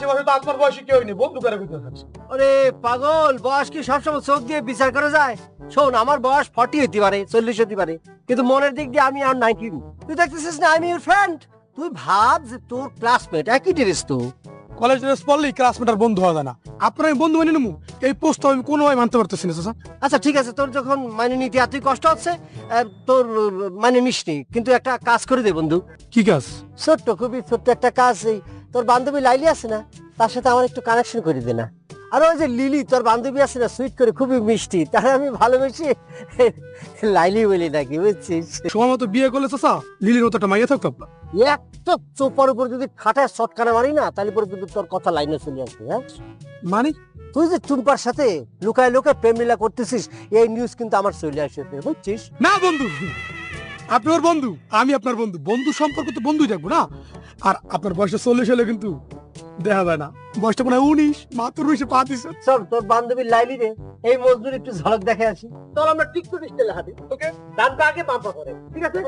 আশেপাশে তো আপনার বয়সী কেউ নেই, বন্ধু করে কইতে থাকছে। আরে পাগল, বয়স কি সবসময় চোখ দিয়ে বিচার করা যায়? শোন, আমার বয়স 40 হতে পারে, 40 হতে পারে, কিন্তু মনের দিক দিয়ে আমি আর 19। তুই দেখতেছিস না আমি ইউর ফ্রেন্ড। তুই ভাব যে তোর ক্লাসমেট, একই ড্রেস তো। কলেজ ড্রেস পড়লেই ক্লাসমেট আর বন্ধু হওয়া যায় না। আপনার আমি বন্ধু মানে নেবো, এই পোস্ট আমি কোনোভাবে মানতে পারতেছি না চাচা। আচ্ছা ঠিক আছে, তোর যখন মানে নিতে এতই কষ্ট হচ্ছে, তোর মানে নিসনি, কিন্তু একটা কাজ করে দে বন্ধু। কি কাজ? ছোট্ট, খুবই ছোট্ট একটা কাজ। এই তোর বান্ধবী লাইলি আছে না, তার সাথে আমার একটু কানেকশন করে দে না। আর ওই যে লিলি তোর বান্ধবী আছে না, সুইট করে, খুবই মিষ্টি, তারা আমি ভালোবেসে লাইলি বলি নাকি, বুঝছিস? সময় মতো বিয়ে করলে চাচা লিলির মতো একটা মাইয়া থাকতো আপনার। একটা চোপার উপর যদি খাটায় শটকানা মারি না, তাহলে পরে কিন্তু তোর কথা লাইনে চলে আসবে। হ্যাঁ, মানে তুই যে টুম্পার সাথে লুকায় লুকায় প্রেম লীলা করতেছিস, এই নিউজ কিন্তু আমার চলে আসবে, বুঝছিস? না বন্ধু, আপনি ওর বন্ধু, আমি আপনার বন্ধু, বন্ধু সম্পর্ক তো বন্ধুই থাকবো না। আর আপনার বয়সটা 40 হলে কিন্তু দেখা যায় না, বয়সটা মনে হয় 19, মাত্র 19 পা দিচ্ছে। চল তোর বান্ধবী লাইলি রে এই মজদুর একটু ঝলক দেখে আসি। চল আমরা টিকটক স্টাইলে হাঁটি, ওকে? ডান পা আগে বাম পা করে, ঠিক আছে?